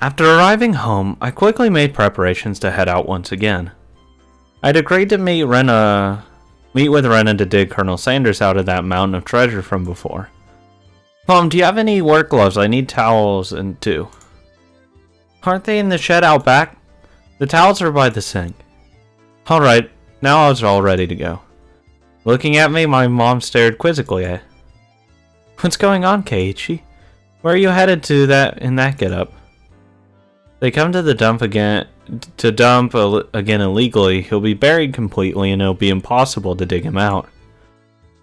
After arriving home, I quickly made preparations to head out once again. I'd agreed to meet with Rena to dig Colonel Sanders out of that mountain of treasure from before. Mom, do you have any work gloves? I need towels and too. Aren't they in the shed out back? The towels are by the sink. Alright, now I was all ready to go. Looking at me, my mom stared quizzically. What's going on, Keiichi? Where are you headed to in that getup? They come to the dump again illegally. He'll be buried completely and it'll be impossible to dig him out.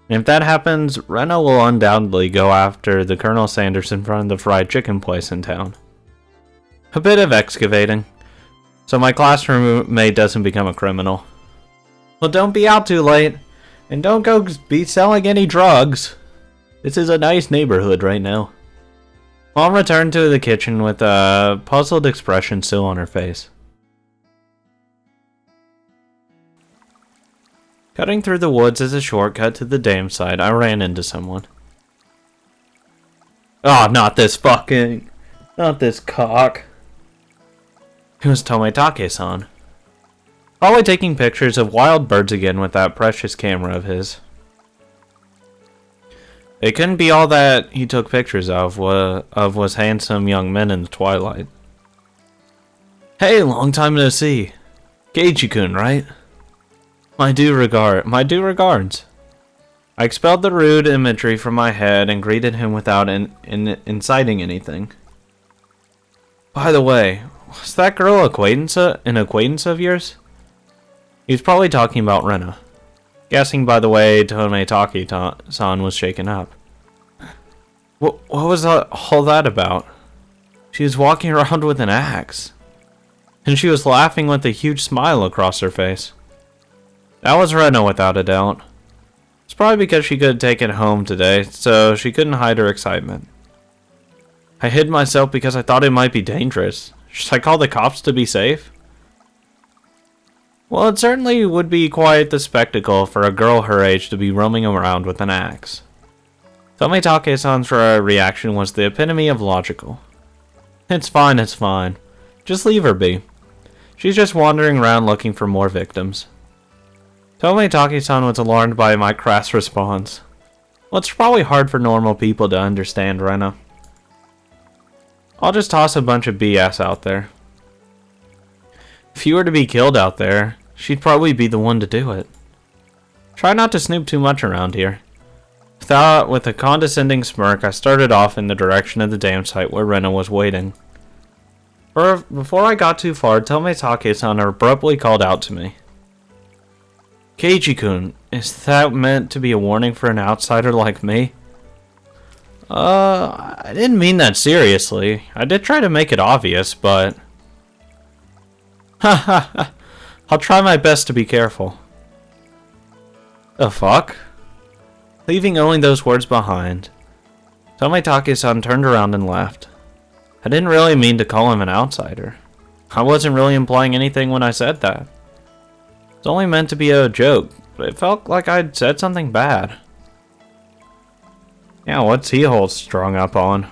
And if that happens, Rena will undoubtedly go after the Colonel Sanders in front of the fried chicken place in town. A bit of excavating, so my classroom mate doesn't become a criminal. Well, don't be out too late, and don't go be selling any drugs. This is a nice neighborhood right now. Mom returned to the kitchen with a puzzled expression still on her face. Cutting through the woods as a shortcut to the dam site, I ran into someone. Oh, not this cock. It was Tomitake-san. Probably taking pictures of wild birds again with that precious camera of his. It couldn't be all that he took pictures of was handsome young men in the twilight. Hey, long time no see. Keiichi-kun, right? My due regards. I expelled the rude imagery from my head and greeted him without inciting anything. By the way, was that girl an acquaintance of yours? He's probably talking about Rena. Guessing by the way Tomitake-san was shaken up. What was all that about? She was walking around with an axe. And she was laughing with a huge smile across her face. That was Rena without a doubt. It's probably because she couldn't take it home today, so she couldn't hide her excitement. I hid myself because I thought it might be dangerous. Should I call the cops to be safe? Well, it certainly would be quite the spectacle for a girl her age to be roaming around with an axe. Tomitake-san's reaction was the epitome of logical. It's fine. Just leave her be. She's just wandering around looking for more victims. Tomitake-san was alarmed by my crass response. Well, it's probably hard for normal people to understand, Rena. I'll just toss a bunch of BS out there. If you were to be killed out there, she'd probably be the one to do it. Try not to snoop too much around here. With a condescending smirk, I started off in the direction of the dam site where Rena was waiting. Before I got too far, Tomitake-san abruptly called out to me. Keiichi-kun, is that meant to be a warning for an outsider like me? I didn't mean that seriously. I did try to make it obvious, but... Ha. I'll try my best to be careful. The fuck? Leaving only those words behind, Tomitake-san turned around and left. I didn't really mean to call him an outsider. I wasn't really implying anything when I said that. It's only meant to be a joke, but it felt like I'd said something bad. Yeah, what's he all strung up on?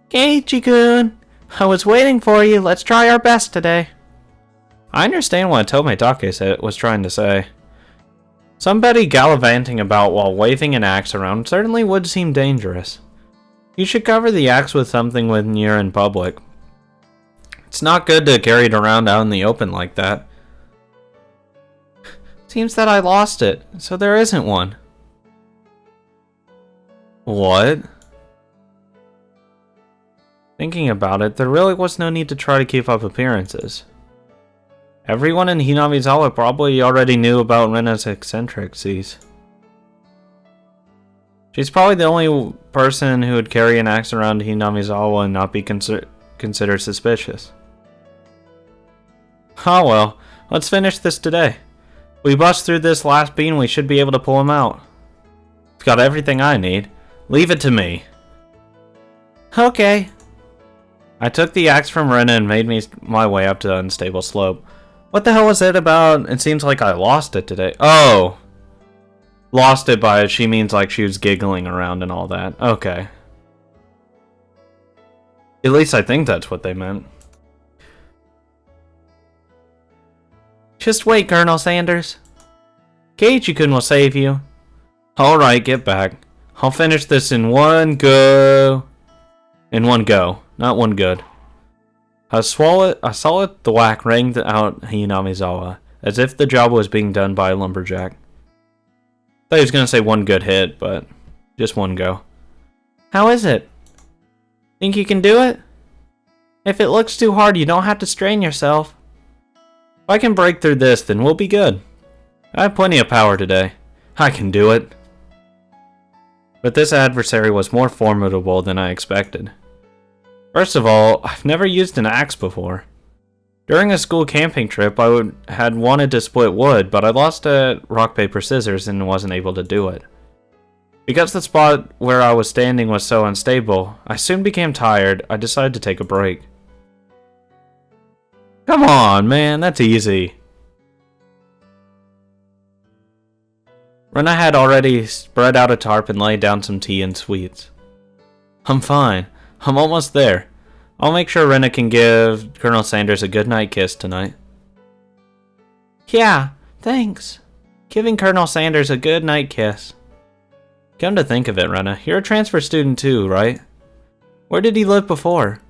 Keiichi-kun, I was waiting for you. Let's try our best today. I understand what Tomitake was trying to say. Somebody gallivanting about while waving an axe around certainly would seem dangerous. You should cover the axe with something when you're in public. It's not good to carry it around out in the open like that. Seems that I lost it, so there isn't one. What? Thinking about it, there really was no need to try to keep up appearances. Everyone in Hinamizawa probably already knew about Rena's eccentricities. She's probably the only person who would carry an axe around Hinamizawa and not be considered suspicious. Oh well, let's finish this today. We bust through this last bean, we should be able to pull him out. It's got everything I need. Leave it to me. Okay. I took the axe from Rena and made my way up to the unstable slope. What the hell was it about? It seems like I lost it today. Oh! Lost it by she means like she was giggling around and all that. Okay. At least I think that's what they meant. Just wait, Colonel Sanders. Keiichi-kun will save you. Alright, get back. I'll finish this in one go. In one go, not one good. A solid thwack rang out Hinamizawa, as if the job was being done by a lumberjack. Thought he was gonna say one good hit, but just one go. How is it? Think you can do it? If it looks too hard, you don't have to strain yourself. If I can break through this, then we'll be good. I have plenty of power today. I can do it. But this adversary was more formidable than I expected. First of all, I've never used an axe before. During a school camping trip, I had wanted to split wood, but I lost at rock, paper, scissors and wasn't able to do it. Because the spot where I was standing was so unstable, I soon became tired. I decided to take a break. Come on, man, that's easy. Rena had already spread out a tarp and laid down some tea and sweets. I'm fine. I'm almost there. I'll make sure Rena can give Colonel Sanders a goodnight kiss tonight. Yeah, thanks. Giving Colonel Sanders a goodnight kiss. Come to think of it, Rena, you're a transfer student too, right? Where did he live before?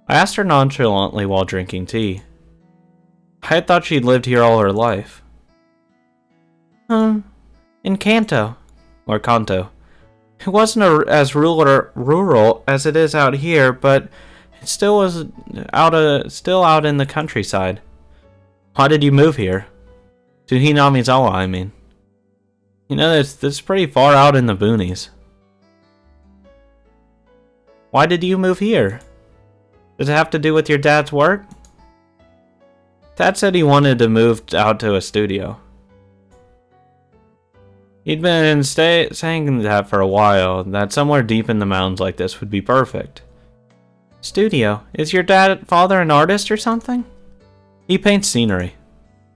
I asked her nonchalantly while drinking tea. I had thought she'd lived here all her life. In Kanto. Or Kanto. It wasn't as rural as it is out here, but it still was still out in the countryside. Why did you move here? To Hinamizawa, I mean. You know, this is pretty far out in the boonies. Why did you move here? Does it have to do with your dad's work? Dad said he wanted to move out to a studio. He'd been saying that for a while, that somewhere deep in the mountains like this would be perfect. Studio? Is your father an artist or something? He paints scenery.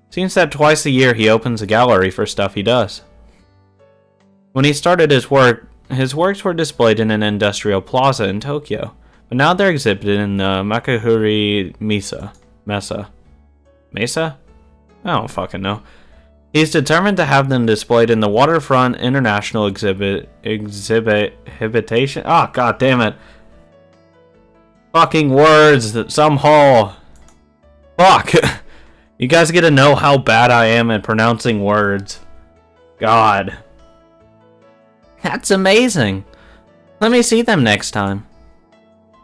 Seems that twice a year he opens a gallery for stuff he does. When he started his works were displayed in an industrial plaza in Tokyo, but now they're exhibited in the Makahuri Mesa? I don't fucking know. He's determined to have them displayed in the Waterfront International Exhibition. Ah, god damn it. Fucking words, some hall. Fuck. You guys get to know how bad I am at pronouncing words. God. That's amazing. Let me see them next time.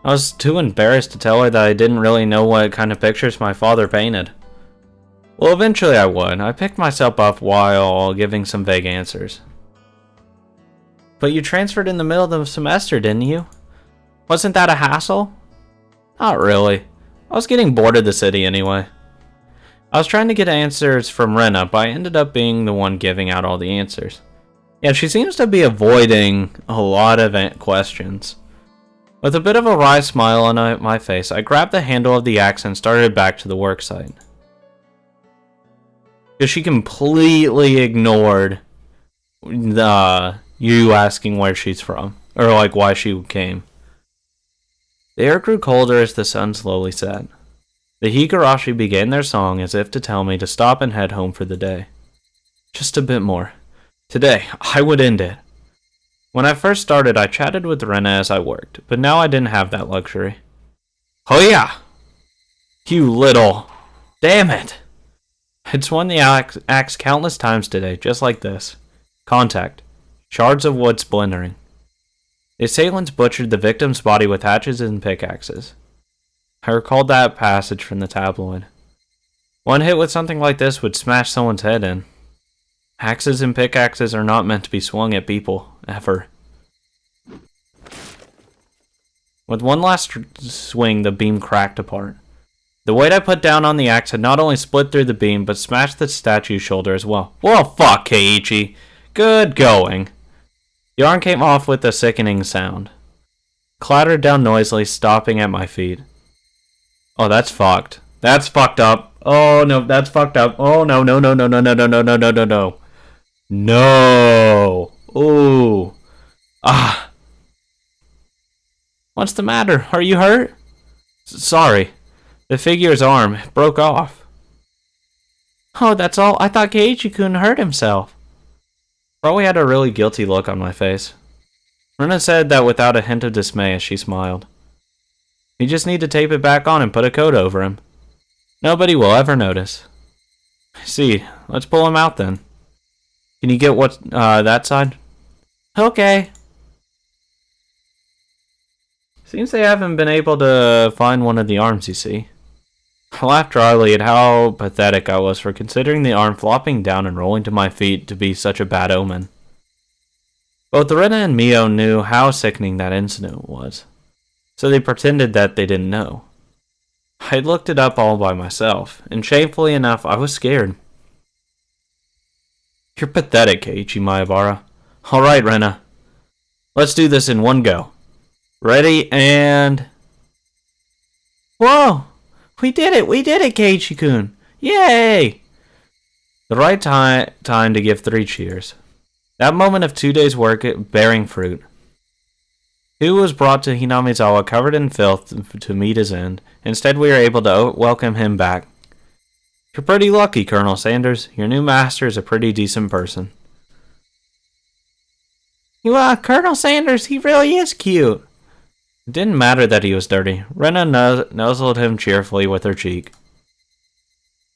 I was too embarrassed to tell her that I didn't really know what kind of pictures my father painted. Well, eventually I would. I picked myself up while giving some vague answers. But you transferred in the middle of the semester, didn't you? Wasn't that a hassle? Not really. I was getting bored of the city anyway. I was trying to get answers from Rena, but I ended up being the one giving out all the answers. Yeah, she seems to be avoiding a lot of questions. With a bit of a wry smile on my face, I grabbed the handle of the axe and started back to the worksite. Because she completely ignored you asking where she's from. Or like why she came. The air grew colder as the sun slowly set. The Higurashi began their song as if to tell me to stop and head home for the day. Just a bit more. Today, I would end it. When I first started, I chatted with Rena as I worked, but now I didn't have that luxury. Oh yeah! You little... Damn it! I'd swung the axe countless times today, just like this. Contact. Shards of wood splintering. The assailants butchered the victim's body with hatchets and pickaxes. I recalled that passage from the tabloid. One hit with something like this would smash someone's head in. Axes and pickaxes are not meant to be swung at people, ever. With one last swing, the beam cracked apart. The weight I put down on the axe had not only split through the beam, but smashed the statue's shoulder as well. Well, fuck, Keiichi. Good going. The arm came off with a sickening sound. Clattered down noisily, stopping at my feet. Oh, that's fucked. That's fucked up. Oh no, that's fucked up. Oh no, no, no, no, no, no, no, no, no, no, no, no. No. Ooh. Ah. What's the matter? Are you hurt? Sorry. The figure's arm broke off. Oh, that's all? I thought Keiichi-kun hurt himself. Probably had a really guilty look on my face. Rena said that without a hint of dismay as she smiled. You just need to tape it back on and put a coat over him. Nobody will ever notice. I see. Let's pull him out then. Can you get that side? Okay. Seems they haven't been able to find one of the arms, you see. I laughed dryly at how pathetic I was for considering the arm flopping down and rolling to my feet to be such a bad omen. Both Rena and Mio knew how sickening that incident was, so they pretended that they didn't know. I looked it up all by myself, and shamefully enough, I was scared. You're pathetic, Keiichi Maebara. Alright, Rena. Let's do this in one go. Ready, and... Whoa! We did it, Keiichi-kun! Yay! The right time to give 3 cheers. That moment of 2 days' work bearing fruit. Hu was brought to Hinamizawa covered in filth to meet his end. Instead, we were able to welcome him back. You're pretty lucky, Colonel Sanders. Your new master is a pretty decent person. Colonel Sanders, he really is cute. It didn't matter that he was dirty. Rena nuzzled him cheerfully with her cheek.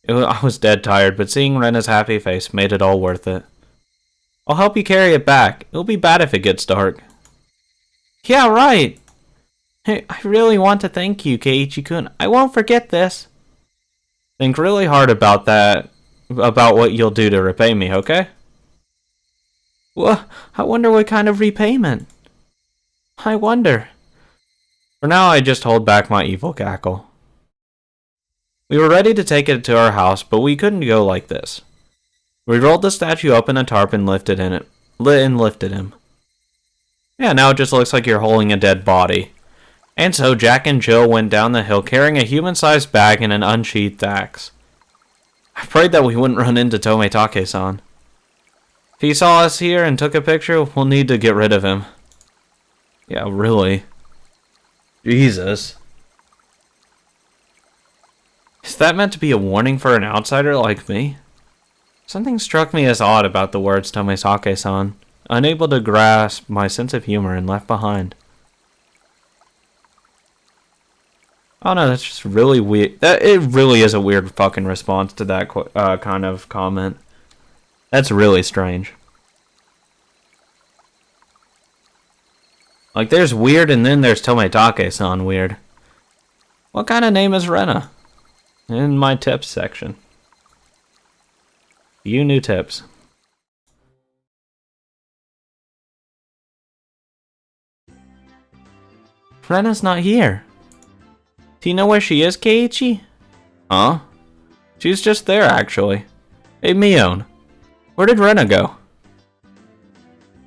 I was dead tired, but seeing Rena's happy face made it all worth it. I'll help you carry it back. It'll be bad if it gets dark. Yeah, right. Hey, I really want to thank you, Keiichi-kun. I won't forget this. Think really hard about that, about what you'll do to repay me, okay? Well, I wonder what kind of repayment. I wonder. For now, I just hold back my evil cackle. We were ready to take it to our house, but we couldn't go like this. We rolled the statue up in a tarp and lifted him. Yeah, now it just looks like you're holding a dead body. And so Jack and Jill went down the hill carrying a human-sized bag and an unsheathed axe. I prayed that we wouldn't run into Tometake-san. If he saw us here and took a picture, we'll need to get rid of him. Yeah, really. Jesus. Is that meant to be a warning for an outsider like me? Something struck me as odd about the words Tometake-san, unable to grasp my sense of humor and left behind. Oh no, that's just really weird. It really is a weird fucking response to that kind of comment. That's really strange. Like, there's weird and then there's Tometake-san weird. What kind of name is Rena? In my tips section. Few new tips. Rena's not here. Do you know where she is, Keiichi? Huh? She's just there, actually. Hey, Mion. Where did Rena go?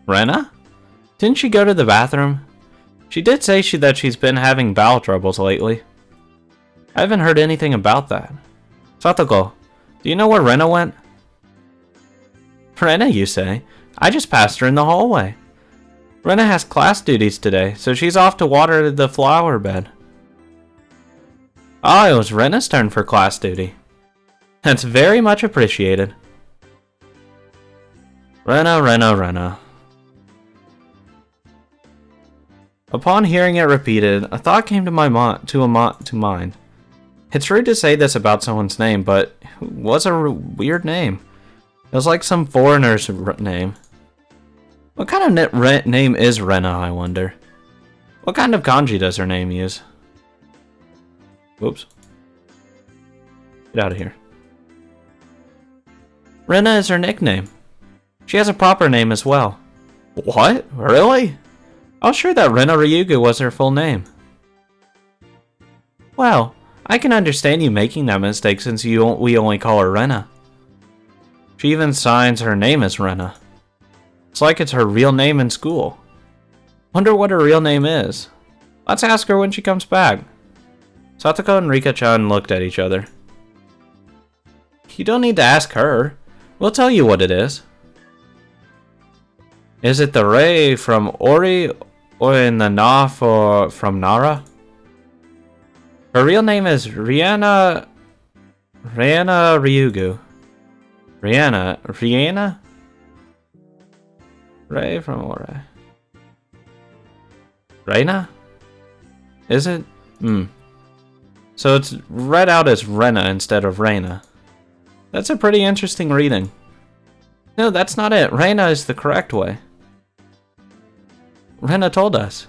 Rena? Didn't she go to the bathroom? She did say that she's been having bowel troubles lately. I haven't heard anything about that. Satoko, do you know where Rena went? Rena, you say? I just passed her in the hallway. Rena has class duties today, so she's off to water the flower bed. Oh, it was Rena's turn for class duty. That's very much appreciated. Rena. Upon hearing it repeated, a thought came to my mind. It's rude to say this about someone's name, but it was a weird name. It was like some foreigner's name. What kind of name is Rena, I wonder? What kind of kanji does her name use? Whoops. Get out of here. Rena is her nickname. She has a proper name as well. What? Really? I was sure that Rena Ryugu was her full name. Well, I can understand you making that mistake since we only call her Rena. She even signs her name as Rena. It's like it's her real name in school. Wonder what her real name is. Let's ask her when she comes back. Satoko and Rika-chan looked at each other. You don't need to ask her. We'll tell you what it is. Is it the Rei from Ori or in the Na from Nara? Her real name is Rena Ryugu. Rena? Rei from Ori. Rena? Is it? So it's read out as Rena instead of Rena. That's a pretty interesting reading. No, that's not it. Rena is the correct way. Rena told us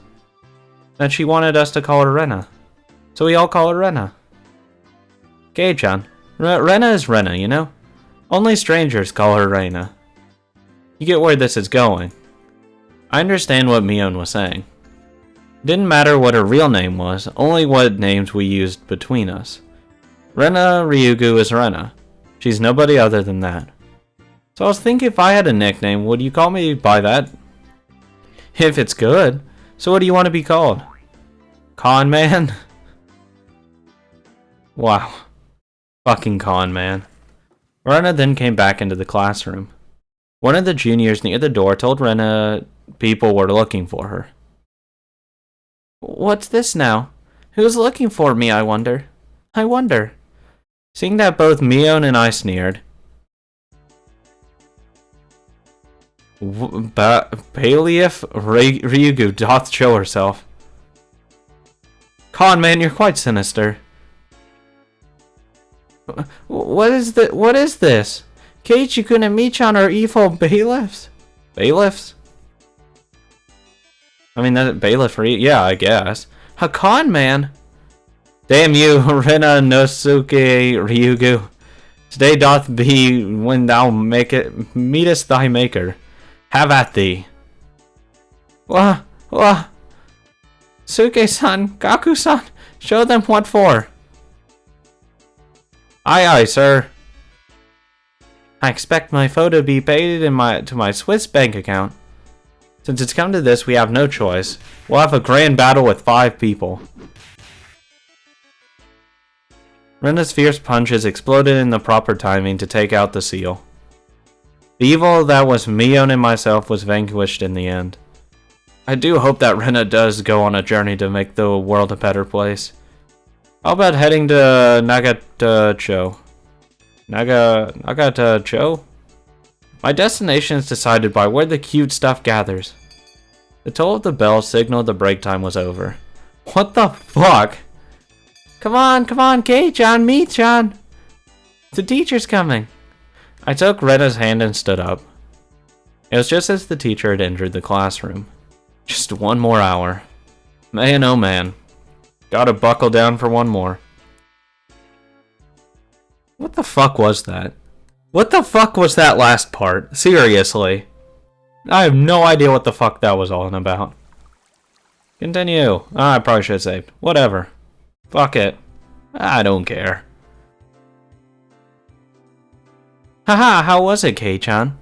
that she wanted us to call her Rena. So we all call her Rena. Gei-chan. Rena is Rena, you know? Only strangers call her Rena. You get where this is going. I understand what Mion was saying. Didn't matter what her real name was, only what names we used between us. Rena Ryugu is Rena. She's nobody other than that. So I was thinking if I had a nickname, would you call me by that? If it's good. So what do you want to be called? Con Man? Wow. Fucking con man. Rena then came back into the classroom. One of the juniors near the door told Rena people were looking for her. What's this now? Who's looking for me, I wonder? Seeing that both Mion and I sneered. Bailiff Ryugu doth show herself. Con man, you're quite sinister. What is this? Keiichi-kun and Michan are evil bailiffs? Bailiffs? I mean, that bailiff, yeah, I guess. A con man? Damn you, Rena Nosuke Ryugu. Today doth be when thou meetest thy maker. Have at thee. Wah. Suke-san, Gaku-san, show them what for. Aye, sir. I expect my photo to be paid to my Swiss bank account. Since it's come to this, we have no choice. We'll have a grand battle with 5 people. Rena's fierce punches exploded in the proper timing to take out the seal. The evil that was Mion and myself was vanquished in the end. I do hope that Rena does go on a journey to make the world a better place. How about heading to Nagatacho? Nagatacho? My destination is decided by where the cute stuff gathers. The toll of the bell signaled the break time was over. What the fuck? Come on, Kei-chan, Mii-chan! The teacher's coming! I took Rena's hand and stood up. It was just as the teacher had entered the classroom. Just one more hour. Man, oh man. Gotta buckle down for one more. What the fuck was that? What the fuck was that last part? Seriously. I have no idea what the fuck that was all about. Continue. I probably should have saved. Whatever. Fuck it. I don't care. Haha, how was it, Kei-chan?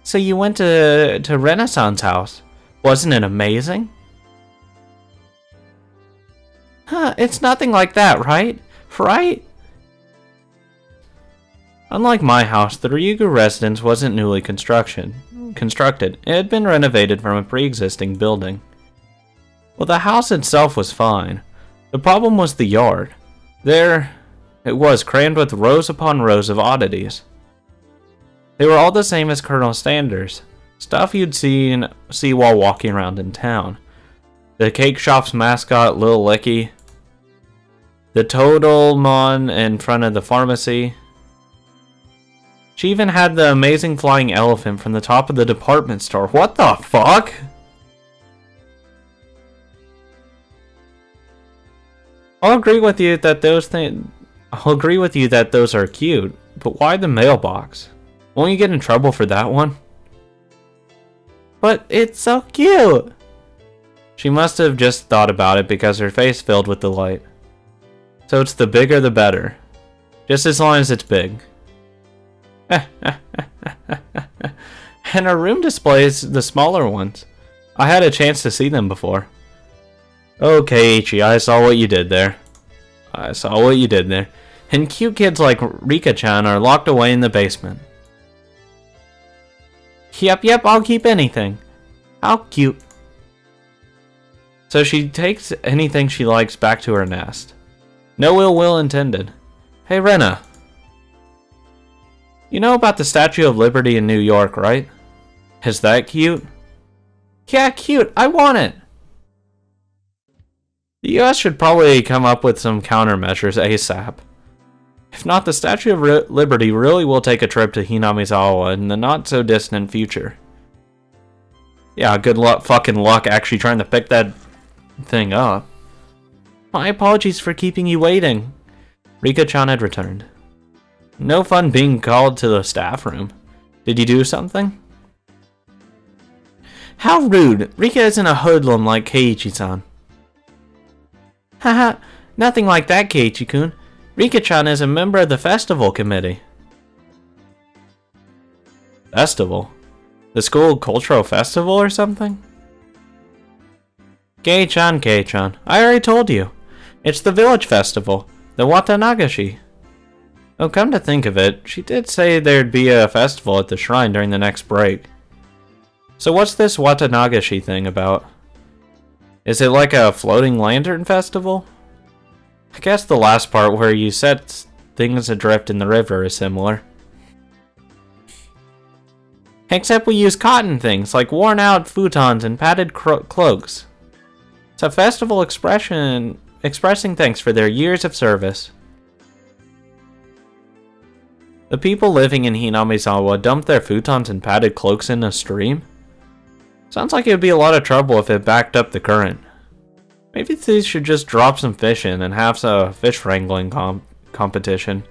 So you went to Renaissance house. Wasn't it amazing? Huh, it's nothing like that, right? Right? Unlike my house, the Ryugu residence wasn't newly constructed. It had been renovated from a pre-existing building. Well, the house itself was fine. The problem was the yard. There it was, crammed with rows upon rows of oddities. They were all the same as Colonel Stander's. Stuff you'd see while walking around in town. The cake shop's mascot, Lil Licky. The Toadlemon in front of the pharmacy. She even had the amazing flying elephant from the top of the department store. What the fuck? I'll agree with you that those are cute, but why the mailbox? Won't you get in trouble for that one? But it's so cute! She must have just thought about it because her face filled with delight. So it's the bigger the better. Just as long as it's big. And her room displays the smaller ones. I had a chance to see them before. Okay, Ichi, I saw what you did there. And cute kids like Rika-chan are locked away in the basement. Yep, I'll keep anything. How cute. So she takes anything she likes back to her nest. No ill will intended. Hey, Rena. You know about the Statue of Liberty in New York, right? Is that cute? Yeah, cute. I want it. The US should probably come up with some countermeasures ASAP. If not, the Statue of Liberty really will take a trip to Hinamizawa in the not-so-distant future. Yeah, good luck, fucking luck actually trying to pick that thing up. My apologies for keeping you waiting. Rika-chan had returned. No fun being called to the staff room. Did you do something? How rude. Rika isn't a hoodlum like Keiichi-san. Haha, nothing like that, Keiichi-kun. Rika-chan is a member of the festival committee. Festival? The school cultural festival or something? Kei-chan, I already told you. It's the village festival, the Watanagashi. Oh, come to think of it, she did say there'd be a festival at the shrine during the next break. So what's this Watanagashi thing about? Is it like a floating lantern festival? I guess the last part where you set things adrift in the river is similar. Except we use cotton things like worn out futons and padded cloaks. It's a festival expressing thanks for their years of service. The people living in Hinamizawa dumped their futons and padded cloaks in a stream? Sounds like it would be a lot of trouble if it backed up the current. Maybe these should just drop some fish in and have a fish wrangling competition.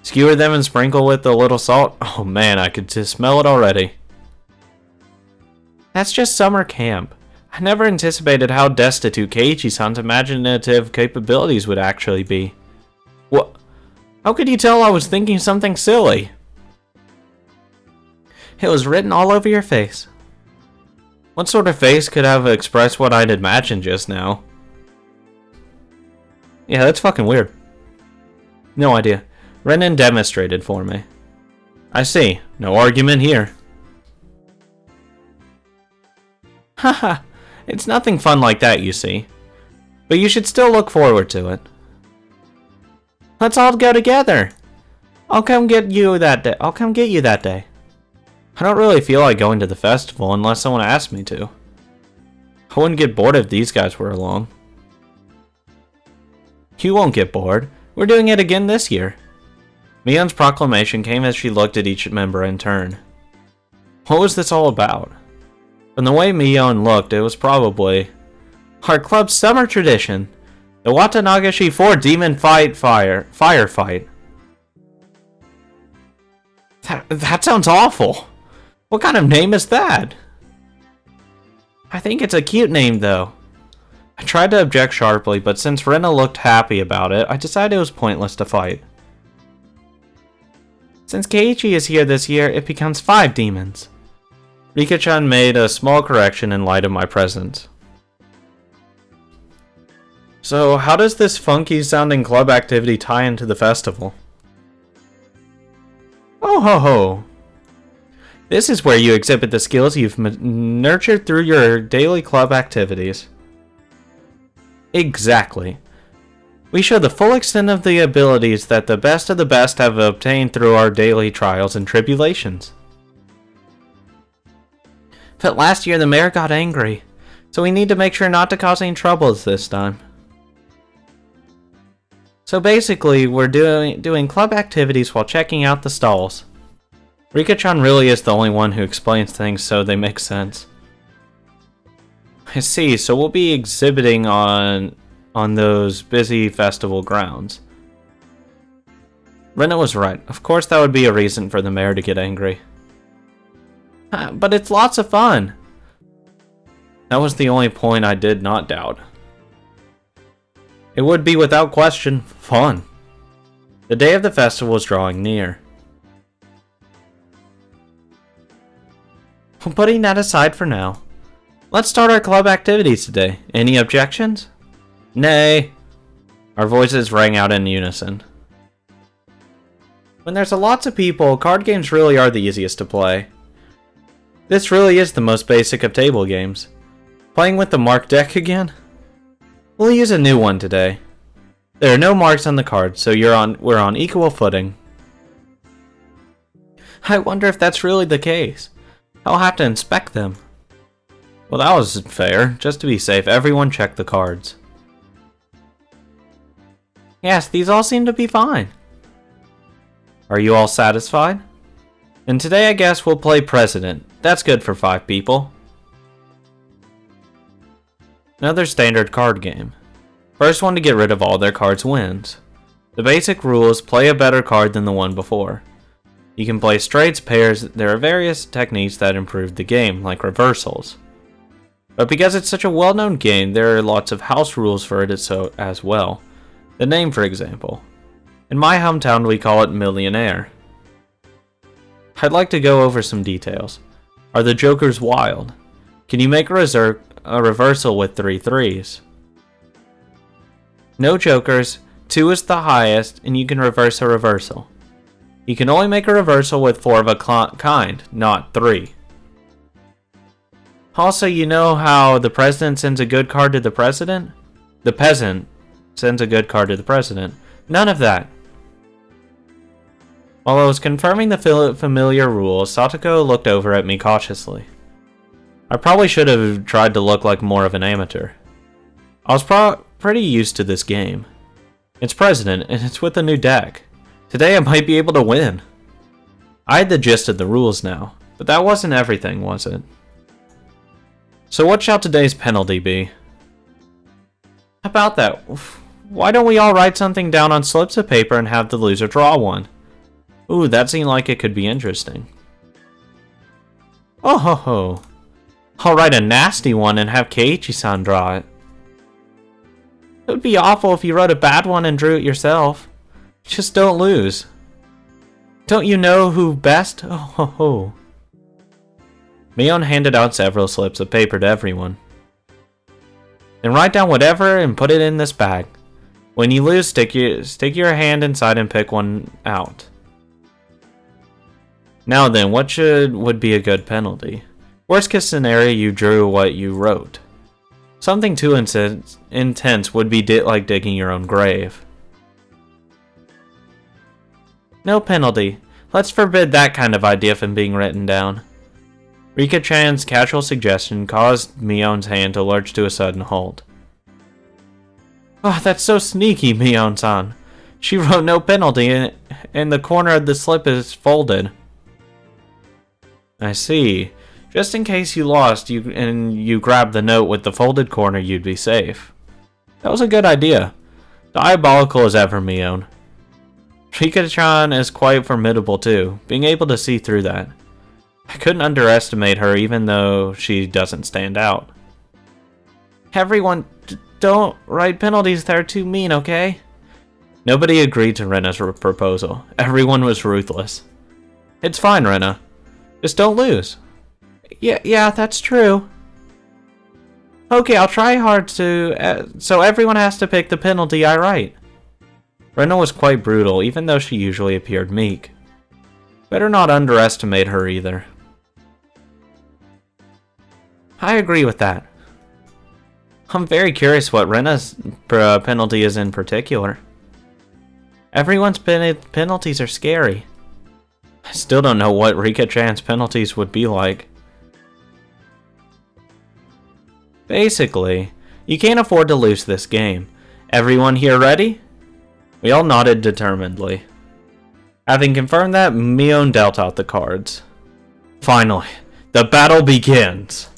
Skewer them and sprinkle with a little salt. Oh man, I could just smell it already. That's just summer camp. I never anticipated how destitute Keiichi-san's imaginative capabilities would actually be. What? How could you tell I was thinking something silly? It was written all over your face. What sort of face could have expressed what I'd imagined just now? Yeah, that's fucking weird. No idea. Rena demonstrated for me. I see. No argument here. Haha. It's nothing fun like that, you see. But you should still look forward to it. Let's all go together. I'll come get you that day. I don't really feel like going to the festival unless someone asks me to. I wouldn't get bored if these guys were along. You won't get bored. We're doing it again this year. Mion's proclamation came as she looked at each member in turn. What was this all about? From the way Mion looked, it was probably our club's summer tradition, the Watanagashi 4 Demon Firefight. That sounds awful. What kind of name is that? I think it's a cute name, though. I tried to object sharply, but since Rena looked happy about it, I decided it was pointless to fight. Since Keiichi is here this year, it becomes 5 demons. Rika-chan made a small correction in light of my presence. So, how does this funky-sounding club activity tie into the festival? Oh ho ho! This is where you exhibit the skills you've nurtured through your daily club activities. Exactly. We show the full extent of the abilities that the best of the best have obtained through our daily trials and tribulations. But last year the mayor got angry, so we need to make sure not to cause any troubles this time. So basically, we're doing club activities while checking out the stalls. Rika-chan really is the only one who explains things so they make sense. I see, so we'll be exhibiting on those busy festival grounds. Rena was right. Of course that would be a reason for the mayor to get angry. But it's lots of fun. That was the only point I did not doubt. It would be without question fun. The day of the festival was drawing near. Putting that aside for now, let's start our club activities today. Any objections? Nay. Our voices rang out in unison. When there's lots of people, card games really are the easiest to play. This really is the most basic of table games. Playing with the marked deck again? We'll use a new one today. There are no marks on the cards, so we're on equal footing. I wonder if that's really the case. I'll have to inspect them. Well, that was fair. Just to be safe, everyone check the cards. Yes, these all seem to be fine. Are you all satisfied? And today I guess we'll play President. That's good for 5 people. Another standard card game. First one to get rid of all their cards wins. The basic rule is play a better card than the one before. You can play straights, pairs. There are various techniques that improve the game, like reversals. But because it's such a well-known game, there are lots of house rules for it as well. The name, for example. In my hometown, we call it Millionaire. I'd like to go over some details. Are the jokers wild? Can you make a reversal with 3 threes? No jokers, 2 is the highest, and you can reverse a reversal. You can only make a reversal with 4 of a kind, not 3. Also, you know how the president sends a good card to the president? The peasant sends a good card to the president. None of that. While I was confirming the familiar rules, Satoko looked over at me cautiously. I probably should have tried to look like more of an amateur. I was pretty used to this game. It's President, and it's with a new deck. Today I might be able to win. I had the gist of the rules now, but that wasn't everything, was it? So what shall today's penalty be? How about that? Why don't we all write something down on slips of paper and have the loser draw one? Ooh, that seemed like it could be interesting. Oh ho ho. I'll write a nasty one and have Keiichi-san draw it. It would be awful if you wrote a bad one and drew it yourself. Just don't lose. Don't you know who best? Oh ho ho. Mion handed out several slips of paper to everyone. Then write down whatever and put it in this bag. When you lose, stick your hand inside and pick one out. Now then, what would be a good penalty? Worst case scenario, you drew what you wrote. Something too intense would be like digging your own grave. No penalty. Let's forbid that kind of idea from being written down. Rika-chan's casual suggestion caused Mion's hand to lurch to a sudden halt. Oh, that's so sneaky, Mion-san. She wrote no penalty and the corner of the slip is folded. I see. Just in case you lost and you grabbed the note with the folded corner, you'd be safe. That was a good idea. Diabolical as ever, Mion. Rika-chan is quite formidable too, being able to see through that. I couldn't underestimate her even though she doesn't stand out. Everyone, don't write penalties that are too mean, okay? Nobody agreed to Rena's proposal. Everyone was ruthless. It's fine, Rena. Just don't lose. Yeah, that's true. Okay, I'll try hard to... so everyone has to pick the penalty I write. Rena was quite brutal, even though she usually appeared meek. Better not underestimate her either. I agree with that. I'm very curious what Rena's penalty is in particular. Everyone's penalties are scary. I still don't know what Rika-chan's penalties would be like. Basically, you can't afford to lose this game. Everyone here ready? We all nodded determinedly. Having confirmed that, Mion dealt out the cards. Finally, the battle begins!